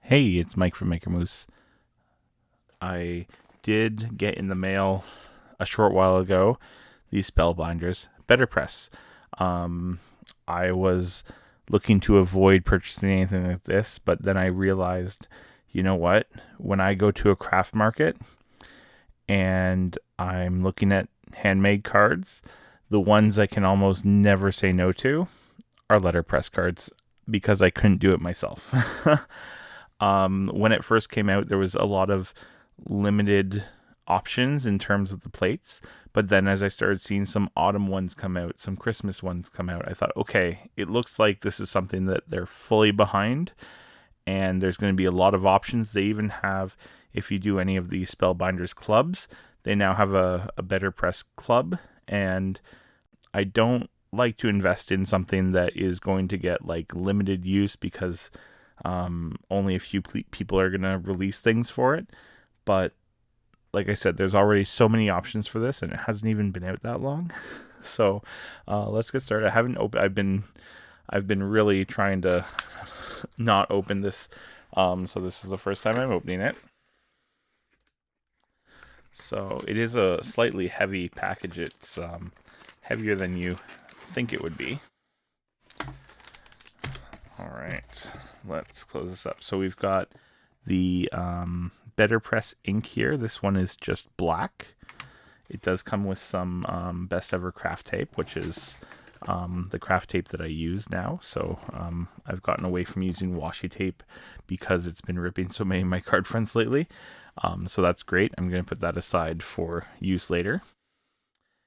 Hey, it's Mike from Maker Moose. I did get in the mail a short while ago these Spellbinders BetterPress. Um, I was looking to avoid purchasing anything like this, but then I realized, you know what? When I go to a craft market and I'm looking at handmade cards, the ones I can almost never say no to are letterpress cards because I couldn't do it myself. When it first came out, there was a lot of limited options in terms of the plates. But then as I started seeing some autumn ones come out, some Christmas ones come out, I thought, okay, it looks like this is something that they're fully behind. And there's going to be a lot of options. They even have, if you do any of the Spellbinders clubs, they now have a Better Press club. And I don't like to invest in something that is going to get like limited use because only a few people are going to release things for it. But like I said, there's already so many options for this, and it hasn't even been out that long. So let's get started. I haven't opened. I've been really trying to not open this. So this is the first time I'm opening it. So it is a slightly heavy package. It's heavier than you think it would be. All right, let's close this up. So we've got the BetterPress ink here. This one is just black. It does come with some best ever craft tape, which is the craft tape that I use now. So I've gotten away from using washi tape because it's been ripping so many of my card fronts lately. So that's great. I'm going to put that aside for use later.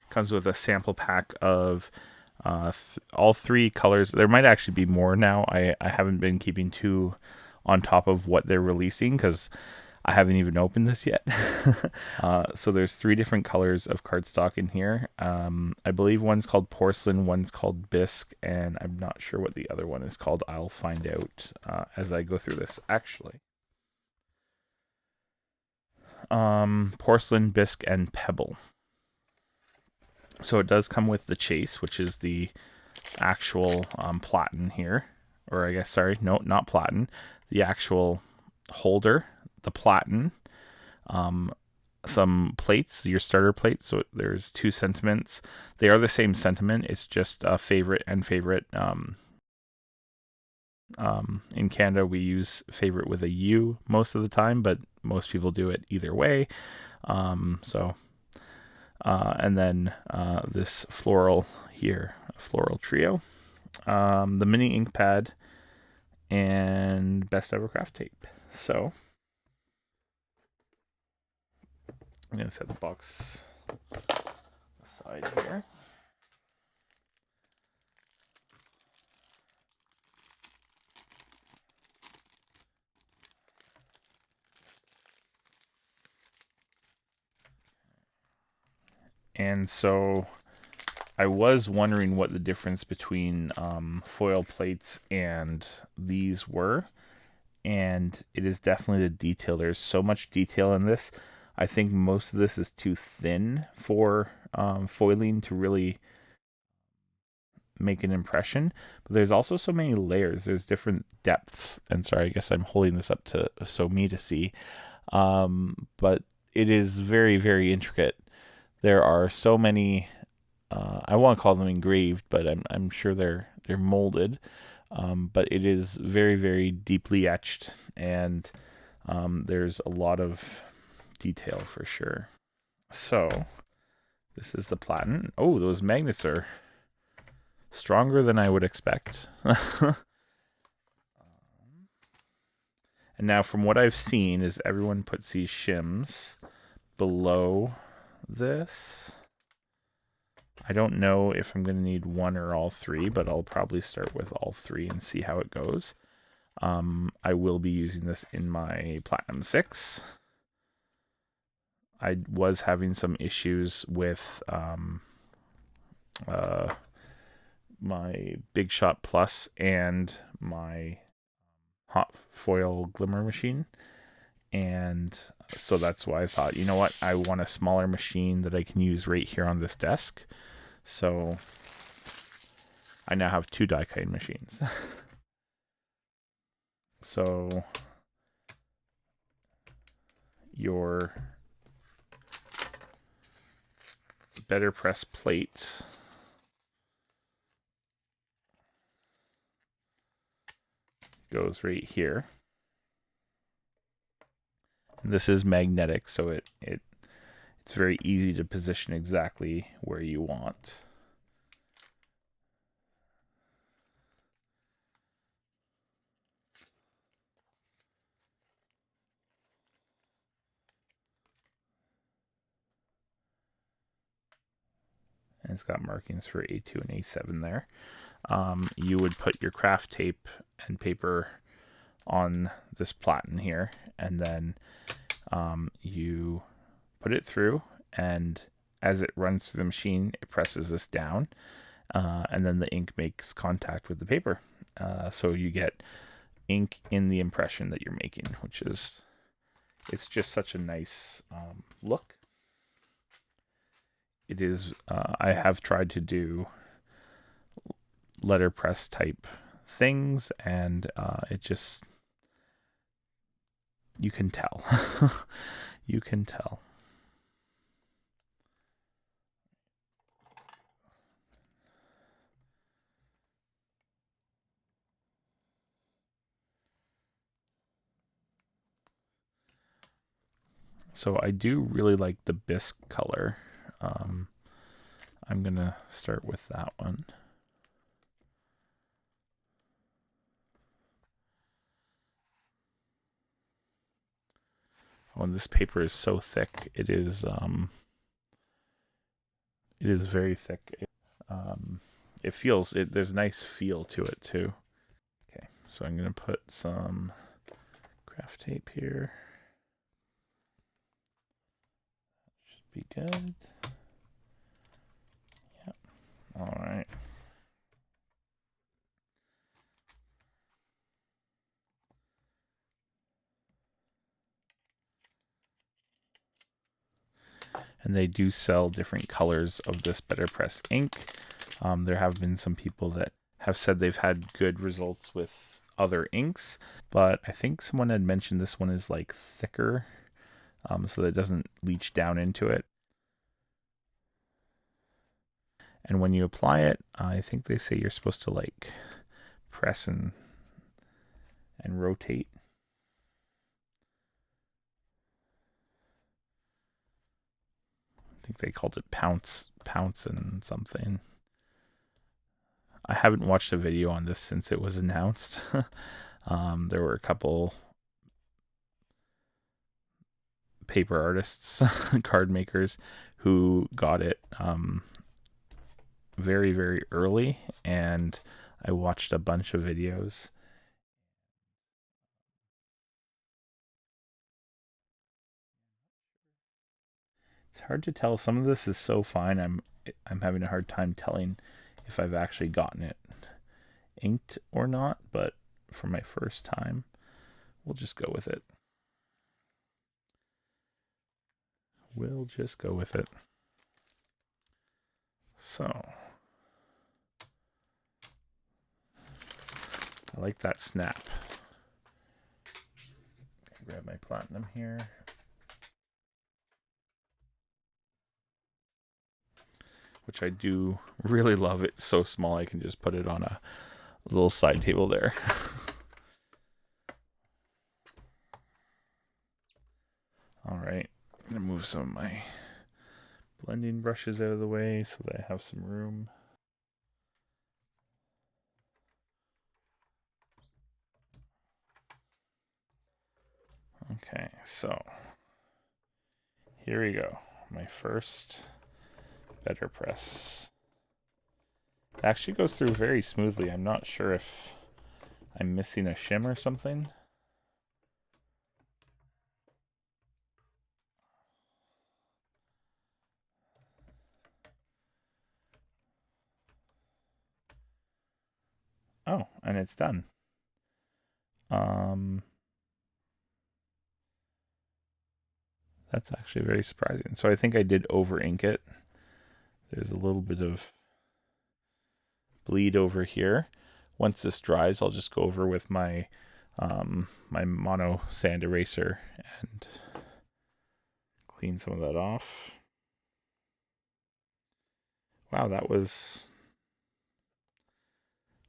Comes with a sample pack of all three colors. There might actually be more now. I haven't been keeping too on top of what they're releasing because I haven't even opened this yet. So there's three different colors of cardstock in here. I believe one's called porcelain, one's called bisque, and I'm not sure what the other one is called. I'll find out as I go through this, actually. Porcelain, bisque, and pebble. So it does come with the chase, which is the actual platen here. Or I guess, sorry, no, not platen. The actual holder, the platen. Some plates, your starter plates. So there's two sentiments. They are the same sentiment. It's just a favorite and favorite. In Canada, we use favorite with a U most of the time, but most people do it either way. And then this floral here, a floral trio, the mini ink pad, and best ever craft tape. So I'm going to set the box aside here. And so I was wondering what the difference between foil plates and these were. And it is definitely the detail. There's so much detail in this. I think most of this is too thin for foiling to really make an impression. But there's also so many layers. There's different depths. And sorry, I guess I'm holding this up to me to see. But it is very, very intricate. There are so many. I want to call them engraved, but I'm sure they're molded. But it is very, very deeply etched, and there's a lot of detail for sure. So this is the platen. Oh, those magnets are stronger than I would expect. And now from what I've seen is everyone puts these shims below this. I don't know if I'm going to need one or all three, but I'll probably start with all three and see how it goes. I will be using this in my Platinum 6. I was having some issues with my Big Shot Plus and my hot foil glimmer machine. And so that's why I thought, you know what, I want a smaller machine that I can use right here on this desk. So I now have two die cutting machines. So your BetterPress plate goes right here. And this is magnetic, so it's very easy to position exactly where you want. And it's got markings for A2 and A7 there. You would put your craft tape and paper on this platen here, and then you put it through, and as it runs through the machine, it presses this down, and then the ink makes contact with the paper. So you get ink in the impression that you're making, which is, it's just such a nice look. It is, I have tried to do letterpress type things, and it just, you can tell. You can tell. So I do really like the bisque color. I'm gonna start with that one. Oh, and this paper is so thick. It is very thick. It feels, there's a nice feel to it too. Okay, so I'm gonna put some craft tape here. Should be good. Yep. All right. And they do sell different colors of this BetterPress ink. There have been some people that have said they've had good results with other inks, but I think someone had mentioned this one is like thicker, so that it doesn't leach down into it. And when you apply it, I think they say you're supposed to like press and rotate. I think they called it pounce and something. I haven't watched a video on this since it was announced. There were a couple paper artists, card makers, who got it very, very early, and I watched a bunch of videos. It's hard to tell. Some of this is so fine. I'm having a hard time telling if I've actually gotten it inked or not, but for my first time, we'll just go with it. We'll just go with it. So, I like that snap. Grab my platinum here. Which I do really love. It's so small I can just put it on a little side table there. All right, I'm gonna move some of my blending brushes out of the way so that I have some room. Okay, so here we go. My first BetterPress. It actually goes through very smoothly. I'm not sure if I'm missing a shim or something. Oh, and it's done. That's actually very surprising. So I think I did over ink it. There's a little bit of bleed over here. Once this dries, I'll just go over with my my mono sand eraser and clean some of that off. Wow, that was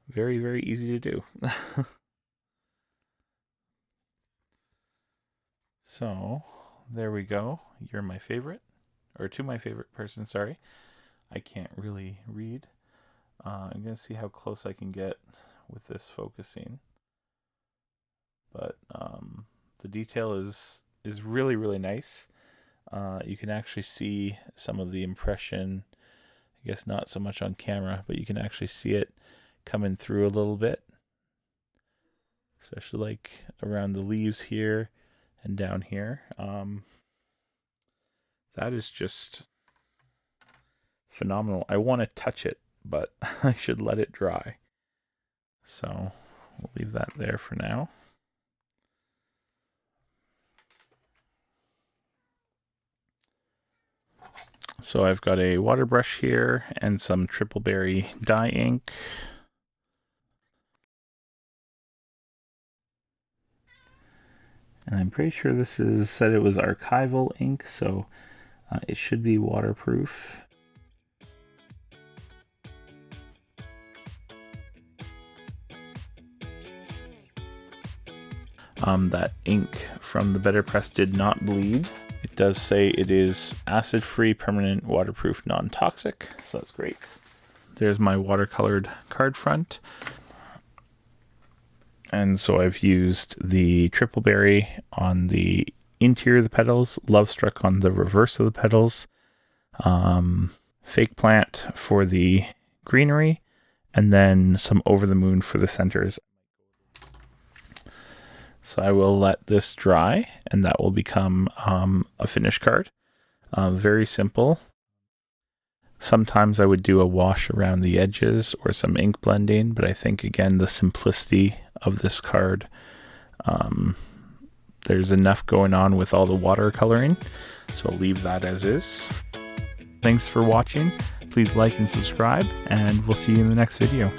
very, very easy to do. So, there we go. You're my favorite. Or to my favorite person, sorry. I can't really read. I'm going to see how close I can get with this focusing. But the detail is really, really nice. You can actually see some of the impression, I guess not so much on camera, but you can actually see it coming through a little bit. Especially like around the leaves here and down here. That is just phenomenal. I want to touch it, but I should let it dry. So we'll leave that there for now. So I've got a water brush here and some triple berry dye ink. And I'm pretty sure this said it was archival ink, so it should be waterproof. That ink from the BetterPress did not bleed. It does say it is acid-free, permanent, waterproof, non-toxic, so that's great. There's my watercolored card front. And so I've used the triple berry on the interior of the petals, Love Struck on the reverse of the petals, Fake Plant for the greenery, and then some Over the Moon for the centers. So I will let this dry, and that will become a finished card. Very simple. Sometimes I would do a wash around the edges or some ink blending, but I think, again, the simplicity of this card, there's enough going on with all the watercoloring, so I'll leave that as is. Thanks for watching. Please like and subscribe, and we'll see you in the next video.